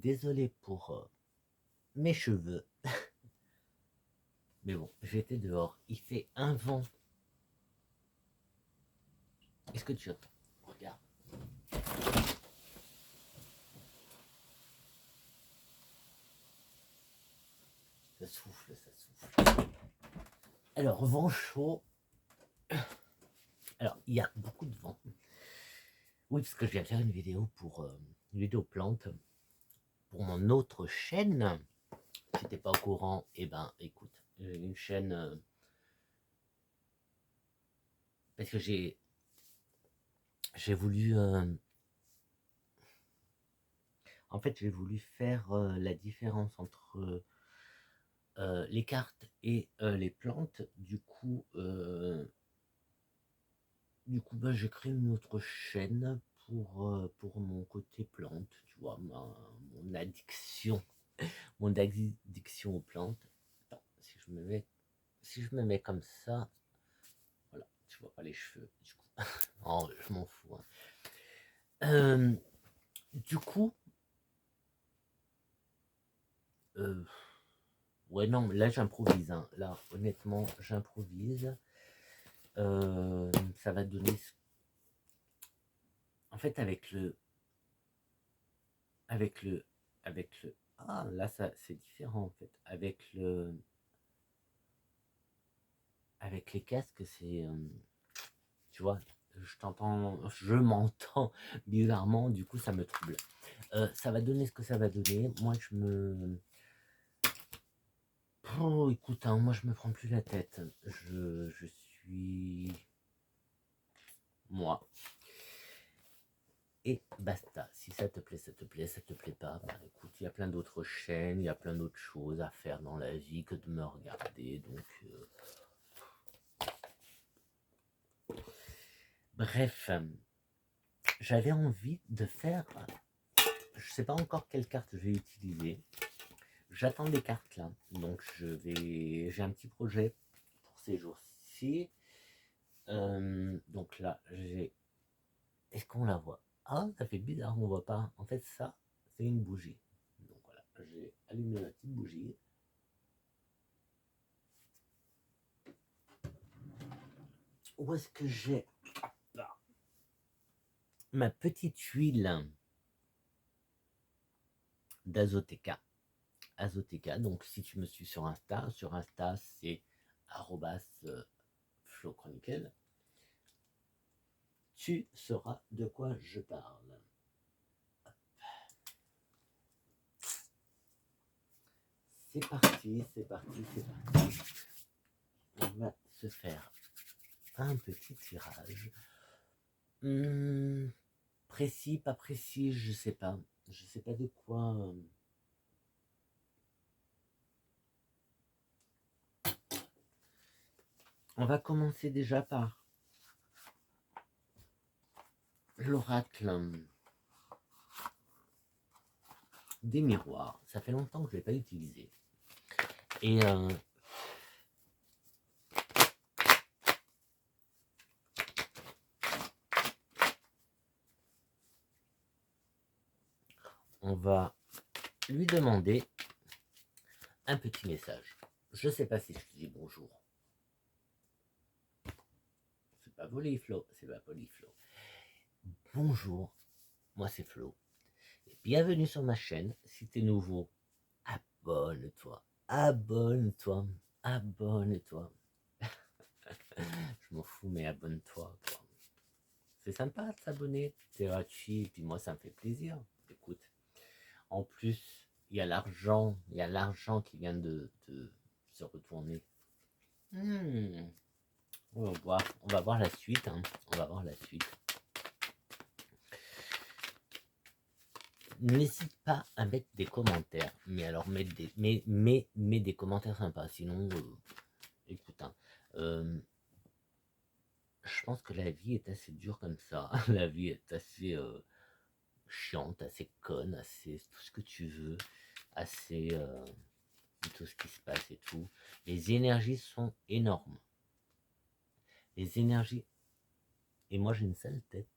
désolé pour mes cheveux. Mais bon, j'étais dehors. Il fait un vent. Est-ce que tu entends? Regarde. Ça souffle, ça souffle. Alors, vent chaud. Alors, il y a beaucoup de vent. Oui, parce que je viens de faire une vidéo pour une vidéo plante pour mon autre chaîne. Si t'es pas au courant, eh ben, écoute, j'ai une chaîne parce que j'ai voulu, en fait, j'ai voulu faire la différence entre les cartes et les plantes. Du coup, bah, j'ai créé une autre chaîne pour mon côté plante, tu vois, mon addiction, mon addiction aux plantes. Attends, si je me mets comme ça, voilà, tu vois pas les cheveux, du coup. Oh, je m'en fous, hein. Du coup, ouais, non, là j'improvise, hein. Là, honnêtement, j'improvise. Ça va donner. En fait, avec le, ah, là, ça, c'est différent en fait. Avec les casques, c'est, tu vois, je m'entends bizarrement, du coup, ça me trouble. Ça va donner ce que ça va donner. Moi, oh, écoute, hein, moi, je me prends plus la tête. Je suis moi. Et basta. Si ça te plaît, ça te plaît, ça te plaît pas, bah écoute, il y a plein d'autres chaînes, il y a plein d'autres choses à faire dans la vie que de me regarder. Donc, bref, j'avais envie de faire. Je sais pas encore quelle carte je vais utiliser. J'attends des cartes là. Donc, j'ai un petit projet pour ces jours-ci. Donc là, j'ai. Est-ce qu'on la voit? Ah, ça fait bizarre, on voit pas. En fait, ça, c'est une bougie. Donc voilà, j'ai allumé ma petite bougie. Où est-ce que j'ai ma petite huile d'Azoteca? Azoteca, donc si tu me suis sur Insta, c'est @flochronicle. Tu sauras de quoi je parle. C'est parti, c'est parti, c'est parti. On va se faire un petit tirage. Précis, pas précis, je sais pas. Je sais pas de quoi. On va commencer déjà par l'oracle des miroirs. Ça fait longtemps que je ne l'ai pas utilisé. Et on va lui demander un petit message. Je sais pas si je dis bonjour. C'est pas poli, Flo. C'est pas poli, Flo. Bonjour, moi c'est Flo. Et bienvenue sur ma chaîne. Si t'es nouveau, abonne-toi. Abonne-toi. Abonne-toi. Je m'en fous, mais abonne-toi. C'est sympa de s'abonner. C'est gratuit. Et puis moi, ça me fait plaisir. Écoute. En plus, il y a l'argent qui vient de se retourner. On va voir la suite. Hein. On va voir la suite. N'hésite pas à mettre des commentaires. Mais alors, mets des commentaires sympas. Sinon, écoute, hein, je pense que la vie est assez dure comme ça. La vie est assez chiante, assez conne, assez tout ce que tu veux. Assez... tout ce qui se passe et tout. Les énergies sont énormes. Les énergies. Et moi, j'ai une sale tête.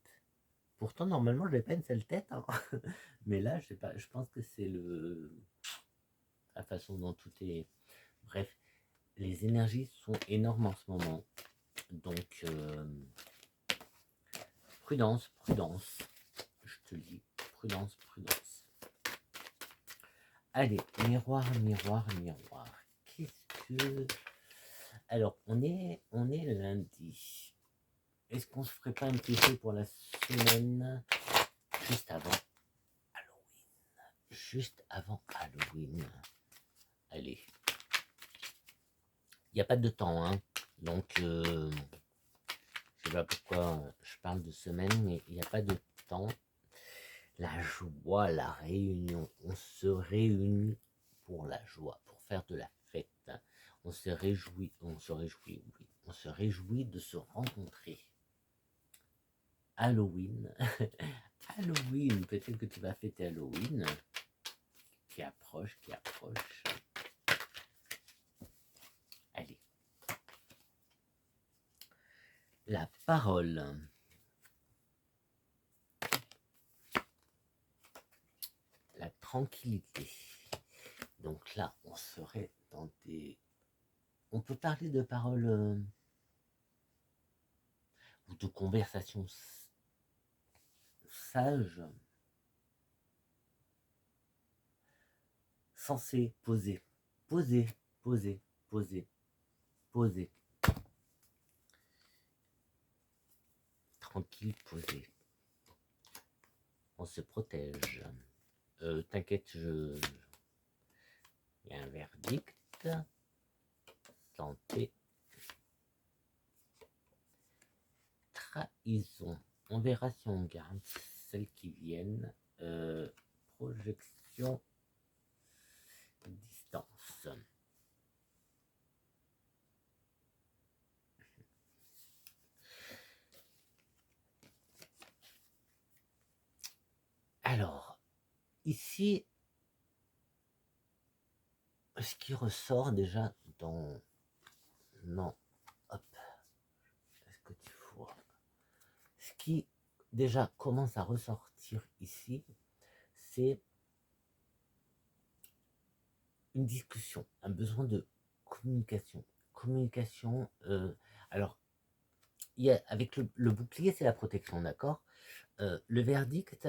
Pourtant, normalement, je n'ai pas une seule tête, hein. Mais là, je sais pas, je pense que c'est la façon dont tout est. Bref, les énergies sont énormes en ce moment. Donc, prudence, prudence. Je te le dis, prudence, prudence. Allez, miroir, miroir, miroir. Qu'est-ce que... Alors, on est lundi. Est-ce qu'on se ferait pas un petit peu pour la semaine juste avant Halloween? Juste avant Halloween. Allez. Il n'y a pas de temps, hein. Donc, je sais pas pourquoi je parle de semaine, mais il n'y a pas de temps. La joie, la réunion. On se réunit pour la joie, pour faire de la fête. On se réjouit, oui. On se réjouit de se rencontrer. Halloween. Halloween, peut-être que tu vas fêter Halloween. Qui approche, qui approche. Allez. La parole. La tranquillité. Donc là, on serait dans des... On peut parler de paroles ou de conversations sages, sensées, posées. Poser, poser, poser, poser. Tranquille, posé. On se protège. T'inquiète, il y a un verdict. Santé. Trahison. On verra si on garde celles qui viennent. Projection. Distance. Alors, ici, ce qui ressort déjà dans... Non, hop. Est-ce que tu vois? Ce qui déjà commence à ressortir ici, c'est une discussion, un besoin de communication. Communication, alors, avec le bouclier, c'est la protection, d'accord. Le verdict,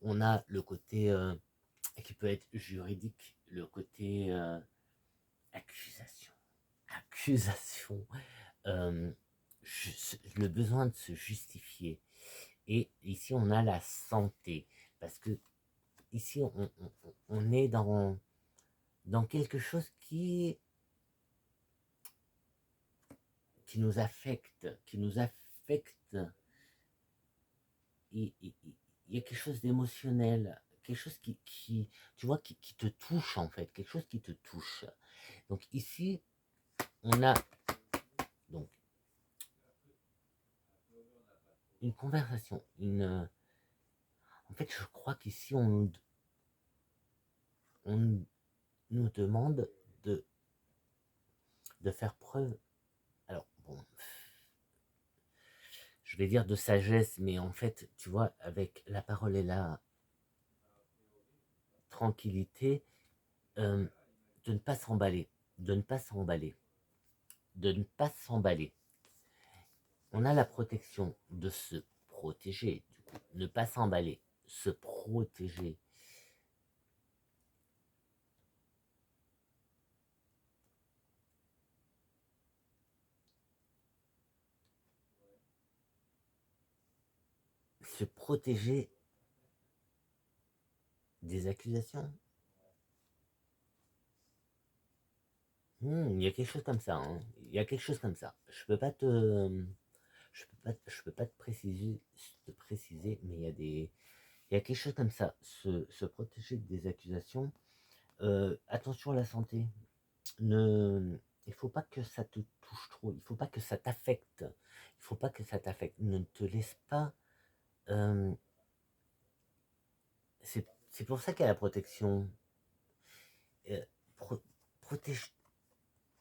on a le côté qui peut être juridique, le côté accusation. Accusation, euh, le besoin de se justifier. Et ici, on a la santé, parce que ici, on est dans quelque chose qui nous affecte, il y a quelque chose d'émotionnel, quelque chose qui tu vois, qui te touche en fait, quelque chose qui te touche. Donc ici, on a donc une conversation, en fait, je crois qu'ici, on nous demande de faire preuve, alors bon, je vais dire de sagesse, mais en fait, tu vois, avec la parole et la tranquillité, de ne pas s'emballer, de ne pas s'emballer, de ne pas s'emballer. On a la protection de se protéger, du coup, ne pas s'emballer, se protéger. Se protéger des accusations. Il y a quelque chose comme ça, hein. Il y a quelque chose comme ça. Je peux pas te préciser, mais il y a quelque chose comme ça. Se protéger des accusations. Attention à la santé. Il faut pas que ça te touche trop. Il faut pas que ça t'affecte. Il faut pas que ça t'affecte. Ne te laisse pas. euh, c'est pour ça qu'il y a la protection. Euh, pro- protège,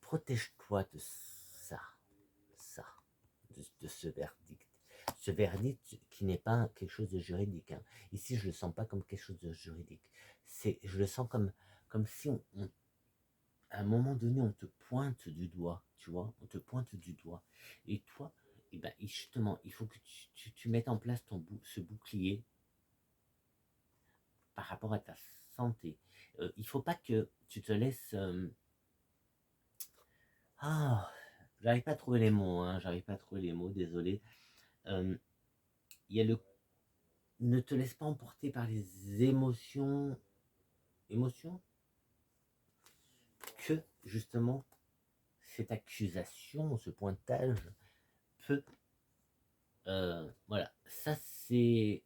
protège-toi de ça, de ce verdict. ce verdict qui n'est pas quelque chose de juridique. Hein. Ici, je le sens pas comme quelque chose de juridique. Je le sens comme si à un moment donné, on te pointe du doigt, tu vois, on te pointe du doigt. Et toi, eh ben, justement, il faut que tu mettes en place ce bouclier par rapport à ta santé. Il faut pas que tu te laisses... j'arrive pas à trouver les mots, hein, j'arrive pas à trouver les mots, désolé. Il y a ne te laisse pas emporter par les émotions. Émotions que, justement, cette accusation, ce pointage peut... voilà, ça c'est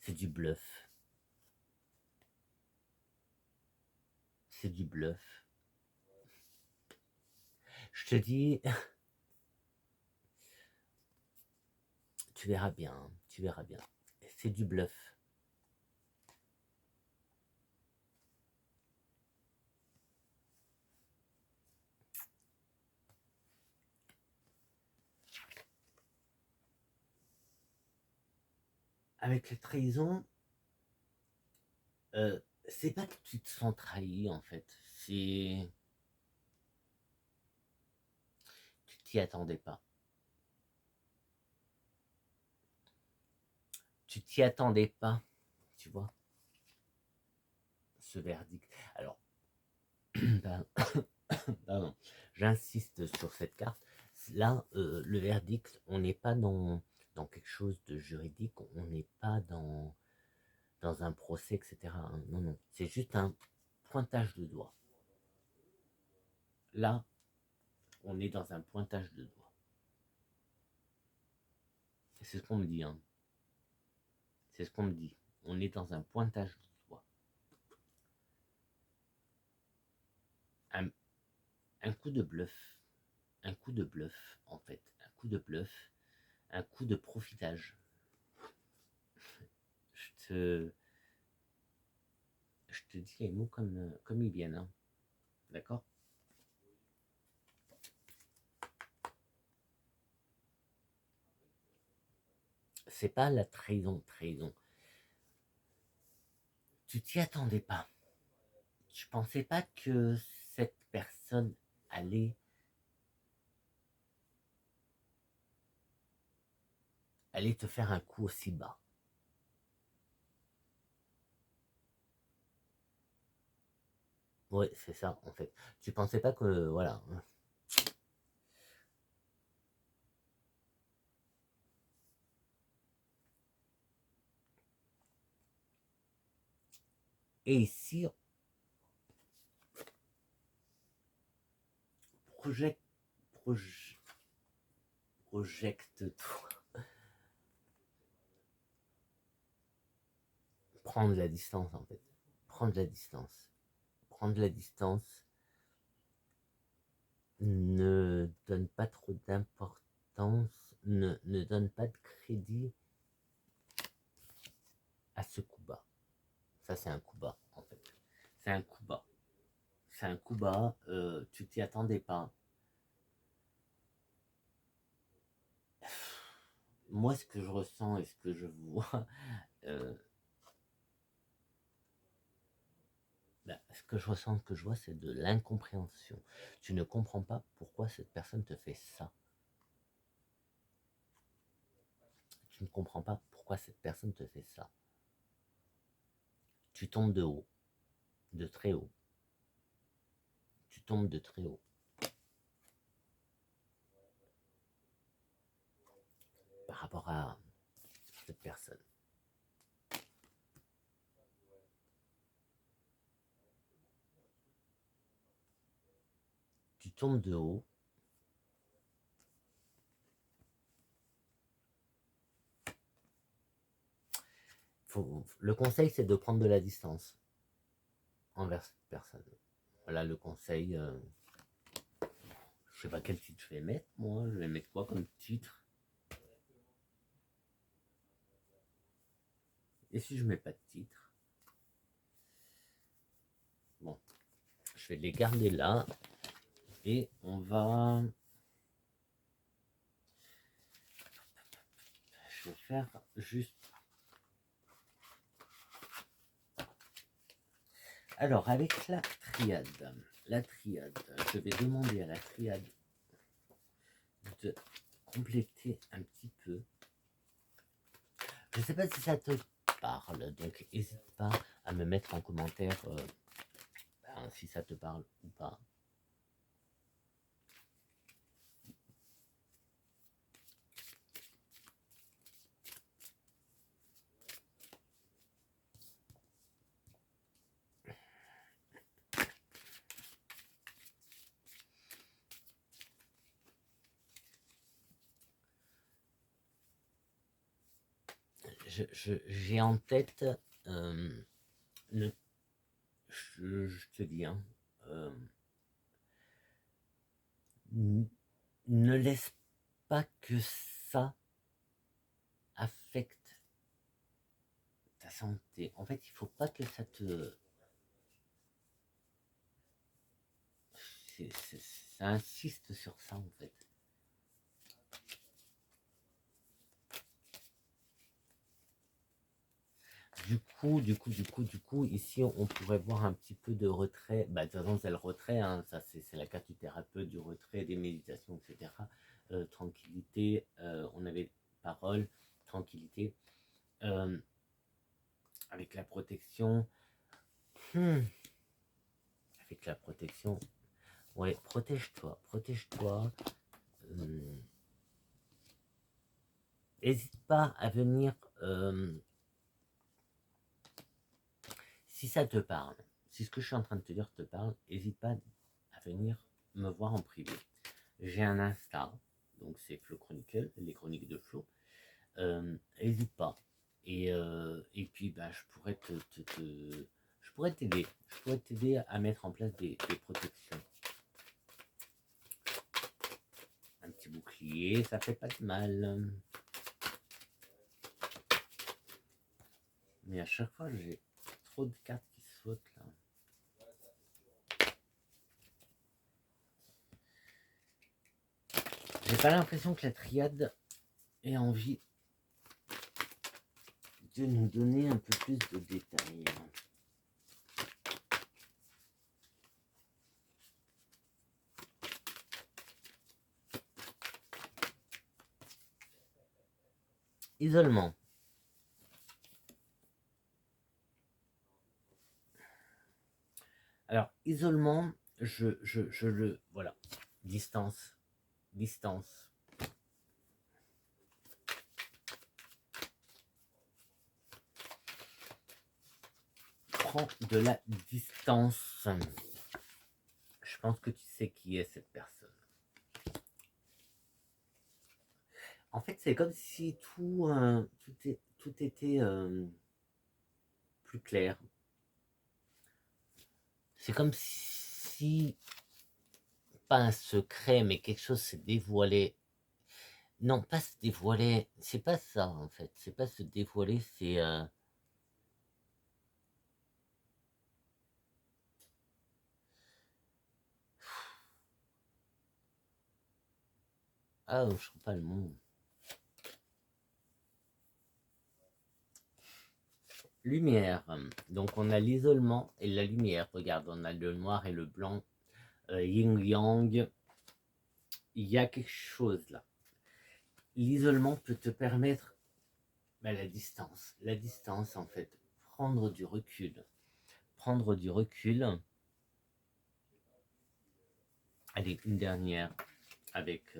du bluff. C'est du bluff. Je te dis, tu verras bien, tu verras bien. C'est du bluff. Avec la trahison, c'est pas que tu te sens trahi en fait, c'est tu t'y attendais pas. Tu t'y attendais pas, tu vois, ce verdict. Alors, pardon, j'insiste sur cette carte. Là, le verdict, on n'est pas dans quelque chose de juridique, on n'est pas dans un procès, etc. Hein. Non, non, c'est juste un pointage de doigt. Là, on est dans un pointage de doigt. C'est ce qu'on me dit. Hein. C'est ce qu'on me dit. On est dans un pointage de doigt. Un, un coup de bluff. Un coup de bluff, en fait. Un coup de bluff. Un coup de profitage. Je te dis les mots comme ils viennent. Hein. D'accord? C'est pas la trahison, trahison. Tu t'y attendais pas. Tu pensais pas que cette personne allait te faire un coup aussi bas. Oui, c'est ça, en fait. Tu pensais pas que, voilà. Et ici, projecte, projecte-toi. Prendre la distance, en fait. Prendre la distance. Prendre la distance ne donne pas trop d'importance, ne donne pas de crédit à ce coup bas. Ça, c'est un coup bas, en fait. C'est un coup bas. C'est un coup bas, tu t'y attendais pas. Moi, ce que je ressens et ce que je vois, euh, ce que je ressens, ce que je vois, c'est de l'incompréhension. Tu ne comprends pas pourquoi cette personne te fait ça. Tu ne comprends pas pourquoi cette personne te fait ça. Tu tombes de haut, de très haut. Tu tombes de très haut. Par rapport à cette personne. Tu tombes de haut. Le conseil, c'est de prendre de la distance envers cette personne. Voilà le conseil. Je sais pas quel titre je vais mettre, moi. Je vais mettre quoi comme titre? Et si je mets pas de titre? Bon, je vais les garder là. Et on va vais faire juste... Alors, avec la triade, je vais demander à la triade de compléter un petit peu. Je ne sais pas si ça te parle, donc n'hésite pas à me mettre en commentaire si ça te parle ou pas. J'ai en tête, je te dis, hein, ne laisse pas que ça affecte ta santé. En fait, il faut pas que ça te... Ça insiste sur ça, en fait. Du coup, ici, on pourrait voir un petit peu de retrait. Bah, de toute façon, c'est le retrait, hein, ça, c'est la carte du thérapeute, du retrait, des méditations, etc. Tranquillité, on avait parole, tranquillité. Avec la protection. Avec la protection. Ouais, protège-toi, protège-toi. N'hésite pas à venir... si ça te parle, si ce que je suis en train de te dire te parle, n'hésite pas à venir me voir en privé. J'ai un Insta, donc c'est Flo Chronicle, les chroniques de Flo. N'hésite pas. Et puis bah, je pourrais je pourrais t'aider à mettre en place des protections. Un petit bouclier, ça fait pas de mal. Mais à chaque fois, j'ai trop de cartes qui sautent là. J'ai pas l'impression que la triade ait envie de nous donner un peu plus de détails. Isolement. Alors, isolement, je le... Voilà. Distance. Distance. Prends de la distance. Je pense que tu sais qui est cette personne. En fait, c'est comme si tout était plus clair. C'est comme si, pas un secret, mais quelque chose s'est dévoilé. Non, pas se dévoiler, c'est pas ça en fait. C'est pas se dévoiler, c'est... Ah, je trouve pas le mot. Lumière. Donc on a l'isolement et la lumière. Regarde, on a le noir et le blanc. Yin-yang. Il y a quelque chose là. L'isolement peut te permettre la distance. La distance, en fait. Prendre du recul. Prendre du recul. Allez, une dernière. Avec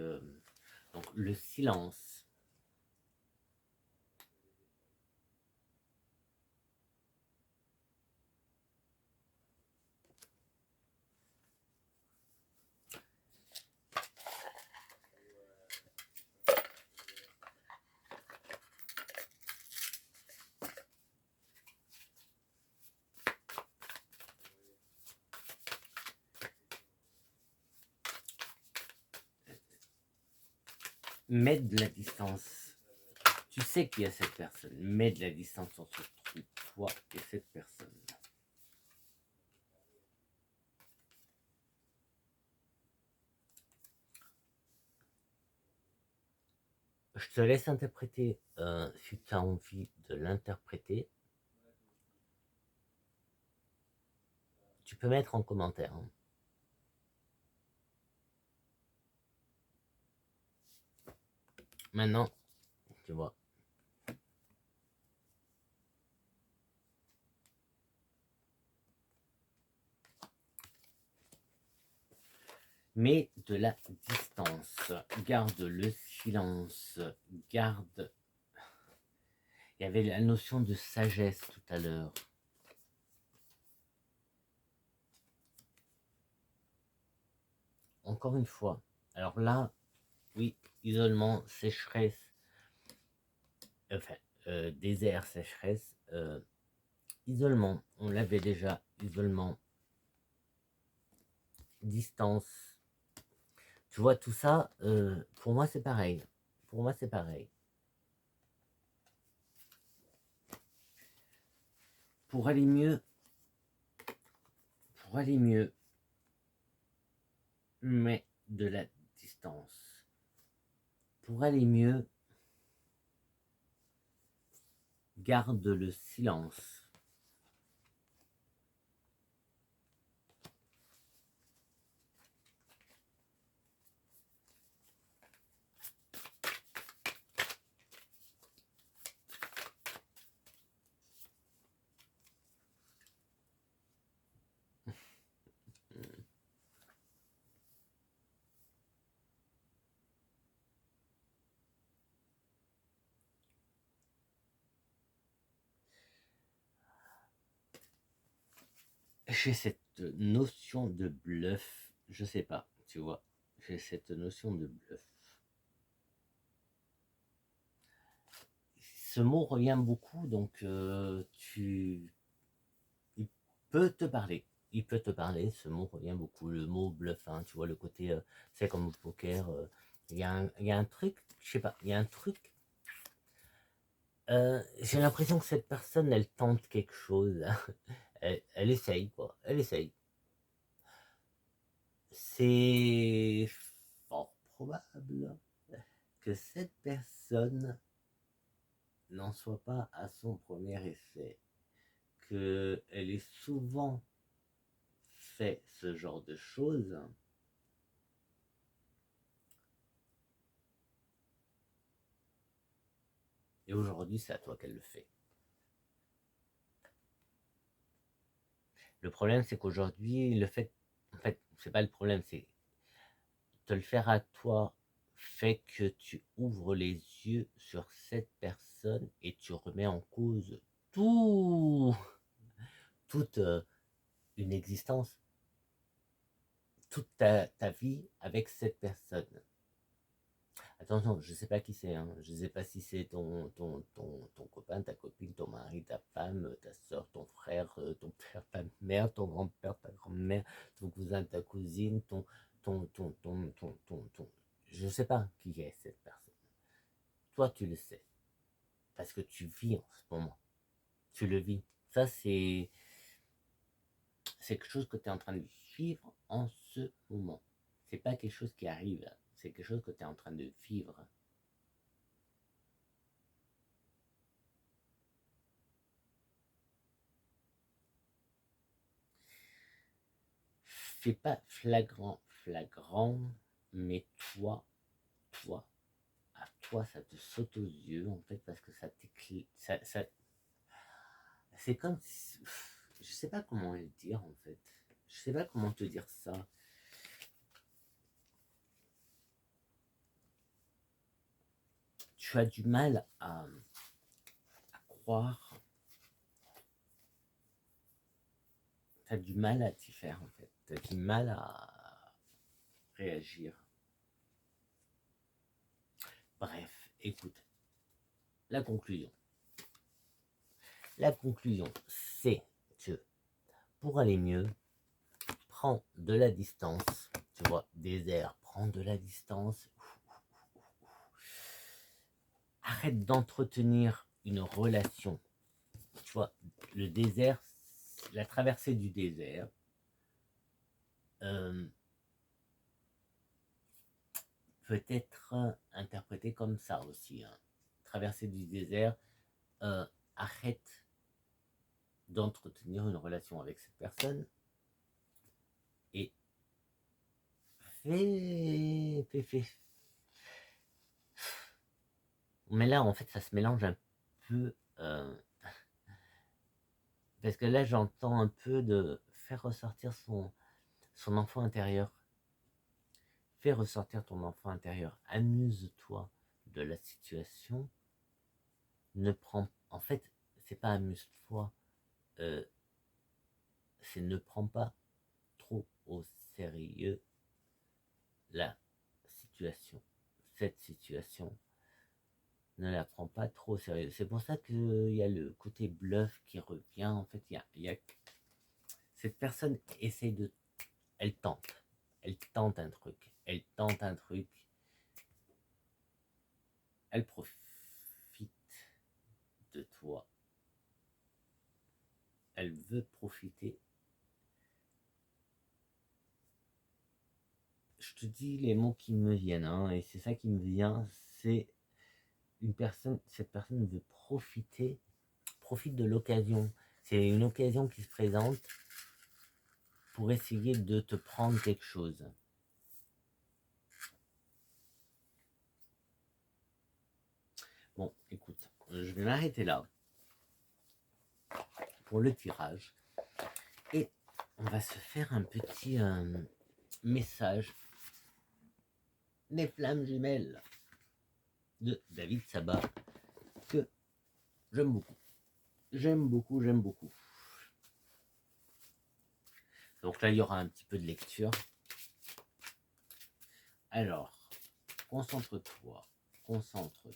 donc, le silence. Mets de la distance. Tu sais qui est cette personne. Mets de la distance entre toi et cette personne. Je te laisse interpréter si tu as envie de l'interpréter. Tu peux mettre en commentaire. Hein. Maintenant, tu vois. Mets de la distance. Garde le silence. Garde. Il y avait la notion de sagesse tout à l'heure. Encore une fois. Alors là, oui, isolement, sécheresse. Enfin, désert, sécheresse. Isolement, on l'avait déjà. Isolement. Distance. Tu vois, tout ça, pour moi, c'est pareil. Pour moi, c'est pareil. Pour aller mieux, mets de la distance. Pour aller mieux, garde le silence. J'ai cette notion de bluff, je sais pas, tu vois, j'ai cette notion de bluff. Ce mot revient beaucoup, donc il peut te parler. Il peut te parler, ce mot revient beaucoup, le mot bluff, hein, tu vois, le côté, c'est comme au poker, il y a un truc, je sais pas, il y a un truc, j'ai l'impression que cette personne, elle tente quelque chose, hein. Elle essaye, quoi, elle essaye. C'est fort probable que cette personne n'en soit pas à son premier essai, qu'elle ait souvent fait ce genre de choses, et aujourd'hui c'est à toi qu'elle le fait. Le problème c'est qu'aujourd'hui, le fait, en fait, c'est pas le problème, c'est te le faire à toi fait que tu ouvres les yeux sur cette personne et tu remets en cause tout, toute une existence, toute ta vie avec cette personne. Attention, je sais pas qui c'est, hein. Je sais pas si c'est ton copain, ta copine, ton mari, ta femme, ta soeur, ton frère, ton père, ta mère, ton grand-père, ta grand-mère, ton cousin, ta cousine, je sais pas qui est cette personne. Toi, tu le sais. Parce que tu vis en ce moment. Tu le vis. Ça, c'est quelque chose que tu es en train de vivre en ce moment. C'est pas quelque chose qui arrive. C'est quelque chose que tu es en train de vivre. C'est pas flagrant, mais toi, à toi, ça te saute aux yeux, en fait, parce que ça t'éclate, c'est comme si, je sais pas comment le dire, en fait, je sais pas comment te dire ça. Tu as du mal à croire, tu as du mal à t'y faire, en fait, tu as du mal à réagir. Bref, écoute, la conclusion. La conclusion, c'est que pour aller mieux, prends de la distance, tu vois, désert, prends de la distance. Arrête d'entretenir une relation. Tu vois, le désert, la traversée du désert, peut être interprété comme ça aussi, hein. Traverser du désert, arrête d'entretenir une relation avec cette personne et fais. Mais là, en fait, ça se mélange un peu, parce que là, j'entends un peu de faire ressortir son enfant intérieur. Fais ressortir ton enfant intérieur. Amuse-toi de la situation. En fait, c'est pas amuse-toi, c'est ne prends pas trop au sérieux la situation. Cette situation, ne la prends pas trop au sérieux. C'est pour ça qu'il y a le côté bluff qui revient. En fait, cette personne essaie de... Elle tente. Elle tente un truc. Elle tente un truc. Elle profite de toi. Elle veut profiter. Je te dis les mots qui me viennent, hein, et c'est ça qui me vient, c'est cette personne veut profite de l'occasion. C'est une occasion qui se présente pour essayer de te prendre quelque chose. Bon, écoute, je vais m'arrêter là pour le tirage. Et on va se faire un petit message des flammes jumelles de David Sabat que j'aime beaucoup. J'aime beaucoup, j'aime beaucoup. Donc là, il y aura un petit peu de lecture. Alors, concentre-toi, concentre-toi.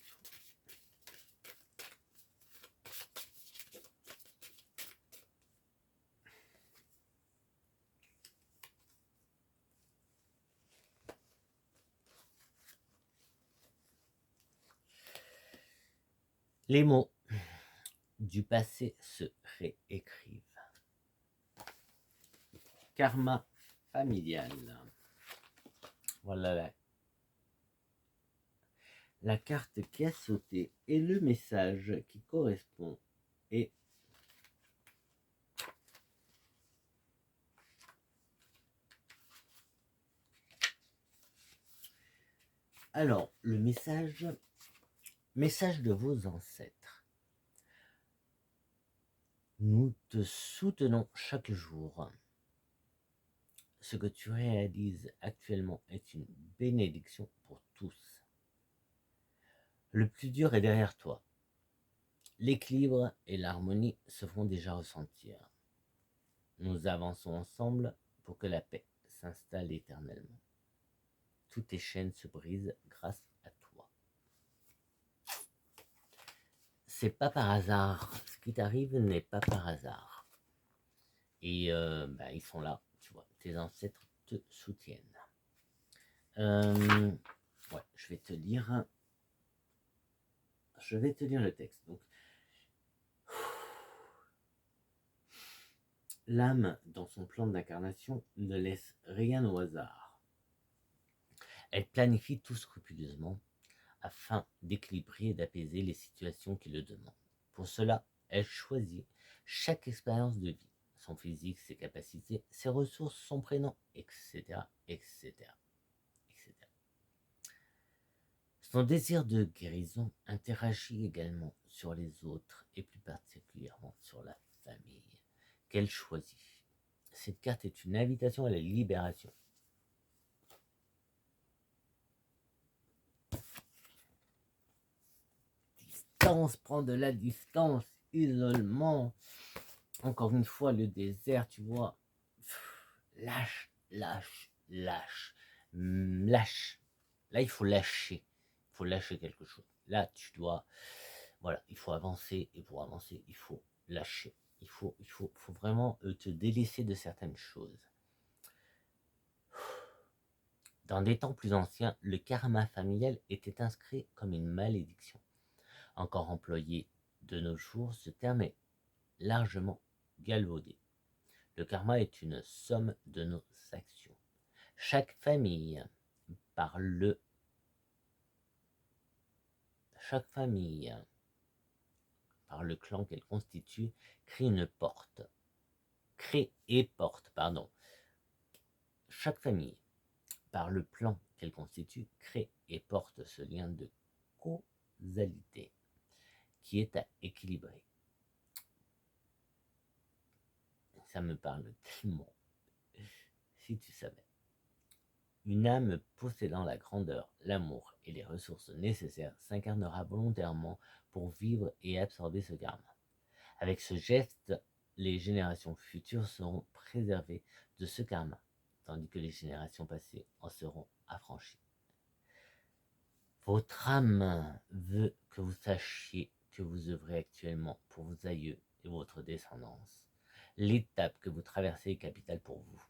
Les mots du passé se réécrivent. Karma familial. Voilà la carte qui a sauté et le message qui correspond est alors le message de vos ancêtres. Nous te soutenons chaque jour. Ce que tu réalises actuellement est une bénédiction pour tous. Le plus dur est derrière toi. L'équilibre et l'harmonie se font déjà ressentir. Nous avançons ensemble pour que la paix s'installe éternellement. Toutes tes chaînes se brisent grâce à toi. C'est pas par hasard. Ce qui t'arrive n'est pas par hasard. Et ils sont là, tu vois. Tes ancêtres te soutiennent. Ouais, je vais te lire le texte. Donc, l'âme, dans son plan d'incarnation, ne laisse rien au hasard. Elle planifie tout scrupuleusement afin d'équilibrer et d'apaiser les situations qui le demandent. Pour cela, elle choisit chaque expérience de vie, son physique, ses capacités, ses ressources, son prénom, etc., etc., etc. Son désir de guérison interagit également sur les autres et plus particulièrement sur la famille qu'elle choisit. Cette carte est une invitation à la libération. Distance, prends de la distance, isolement. Encore une fois, le désert, tu vois. Lâche, lâche, lâche. Lâche. Là, il faut lâcher. Il faut lâcher quelque chose. Là, tu dois... Voilà, il faut avancer. Et pour avancer, il faut lâcher. Il faut vraiment te délaisser de certaines choses. Dans des temps plus anciens, le karma familial était inscrit comme une malédiction. Encore employé de nos jours, ce terme est largement galvaudé. Le karma est une somme de nos actions. Chaque famille, par le Chaque famille, par le clan qu'elle constitue, crée une porte. Crée et porte, pardon. Chaque famille, par le plan qu'elle constitue, crée et porte ce lien de causalité qui est à équilibrer. Ça me parle tellement. Si tu savais. Une âme possédant la grandeur, l'amour et les ressources nécessaires s'incarnera volontairement pour vivre et absorber ce karma. Avec ce geste, les générations futures seront préservées de ce karma, tandis que les générations passées en seront affranchies. Votre âme veut que vous sachiez que vous œuvrez actuellement pour vos aïeux et votre descendance. L'étape que vous traversez est capitale pour vous.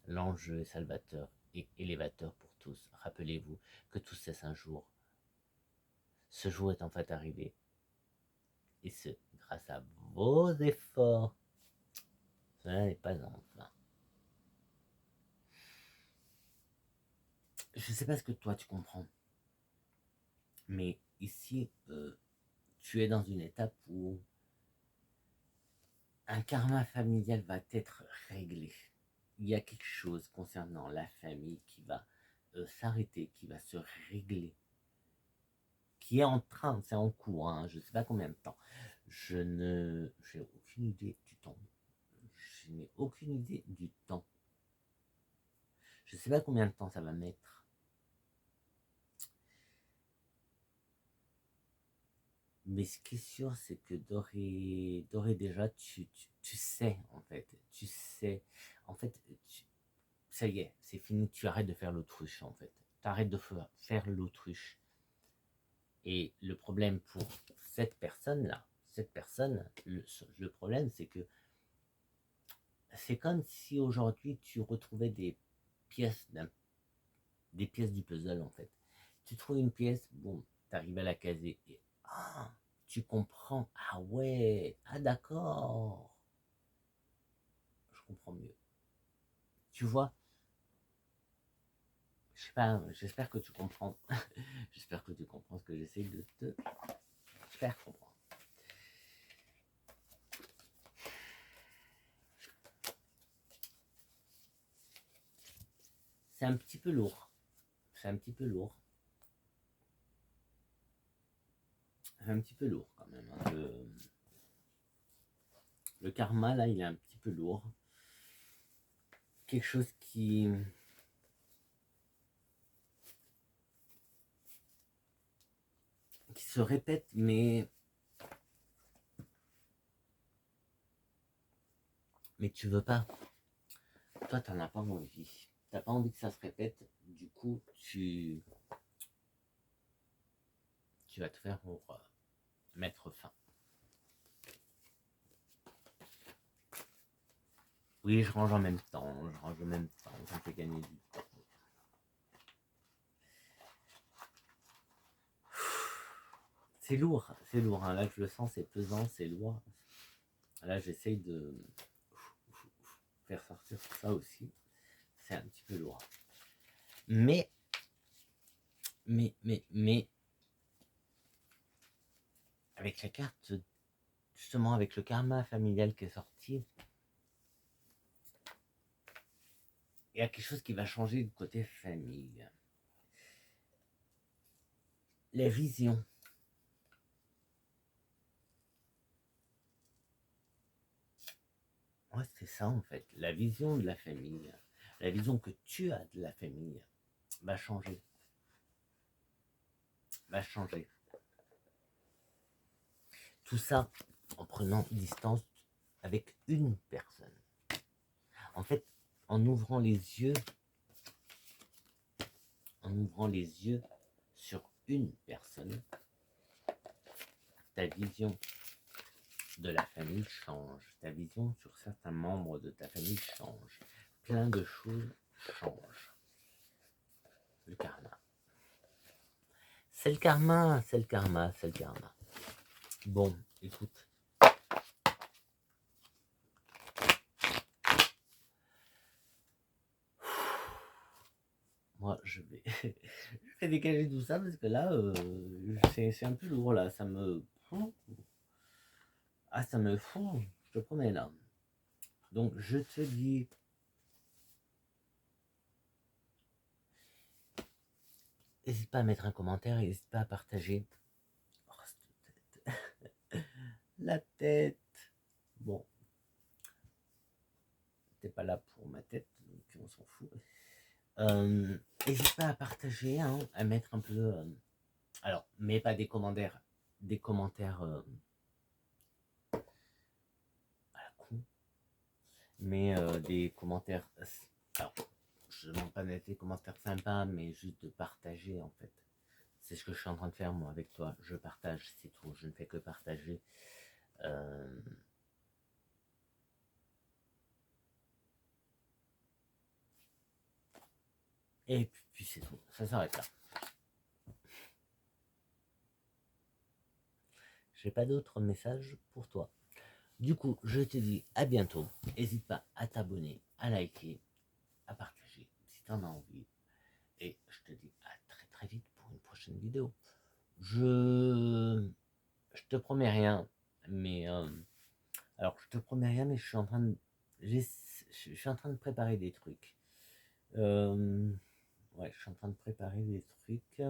L'enjeu est salvateur et élévateur pour tous. Rappelez-vous que tout cesse un jour. Ce jour est en fait arrivé. Et ce, grâce à vos efforts. Cela n'est pas en vain. Je ne sais pas ce que toi tu comprends. Mais ici, tu es dans une étape où un karma familial va être réglé. Il y a quelque chose concernant la famille qui va s'arrêter, qui va se régler, qui est en train, c'est en cours, hein, je ne sais pas combien de temps. J'ai aucune idée du temps. Je n'ai aucune idée du temps. Je ne sais pas combien de temps ça va mettre. Mais ce qui est sûr, c'est que d'ores et déjà, tu sais, en fait. Tu sais. En fait, ça y est, c'est fini. Tu arrêtes de faire l'autruche, en fait. Tu arrêtes de faire l'autruche. Et le problème pour cette personne-là, le problème, c'est que c'est comme si aujourd'hui, tu retrouvais des pièces du puzzle, en fait. Tu trouves une pièce, bon, tu arrives à la caser et tu comprends. Ah ouais, ah d'accord. Je comprends mieux. Tu vois, je sais pas, j'espère que tu comprends. J'espère que tu comprends ce que j'essaie de te faire comprendre. C'est un petit peu lourd. C'est un petit peu lourd. C'est un petit peu lourd quand même. Hein. Le karma, là, il est un petit peu lourd. Quelque chose qui se répète, mais tu veux pas. Toi, t'en as pas envie. T'as pas envie que ça se répète. Du coup, tu vas te faire pour mettre fin. Oui, je range en même temps. Ça me fait gagner du temps. C'est lourd, hein. Là, je le sens, c'est pesant, c'est lourd. Là, j'essaye de faire sortir tout ça aussi. C'est un petit peu lourd. Mais, avec la carte, justement, avec le karma familial qui est sorti, il y a quelque chose qui va changer du côté famille. Les visions. Ouais, c'est ça en fait. La vision de la famille, la vision que tu as de la famille va changer. Tout ça en prenant distance avec une personne. En fait, en ouvrant les yeux sur une personne, ta vision de la famille change. Ta vision sur certains membres de ta famille change. Plein de choses changent. Le karma. C'est le karma. Bon, écoute. moi, je vais, je vais décaler tout ça parce que là, c'est un peu lourd là. Ça me, ah, ça me fout. Je te promets là. Donc, je te dis, n'hésite pas à mettre un commentaire, n'hésite pas à partager. Oh, cette tête. La tête. Bon, t'es pas là pour ma tête, donc on s'en fout. N'hésite pas à partager, hein, à mettre un peu. Alors, mets pas des commentaires à la con, mais des commentaires. Alors, je ne demande pas d'être des commentaires sympas, mais juste de partager en fait. C'est ce que je suis en train de faire moi avec toi. Je partage, c'est tout. Je ne fais que partager. Euh, et puis c'est tout. Ça s'arrête là. J'ai pas d'autres messages pour toi. Du coup, je te dis à bientôt. N'hésite pas à t'abonner, à liker, à partager si tu en as envie. Et je te dis à très très vite pour une prochaine vidéo. Je te promets rien, mais alors je te promets rien, mais je suis en train de préparer des trucs. Ouais, je suis en train de préparer des trucs.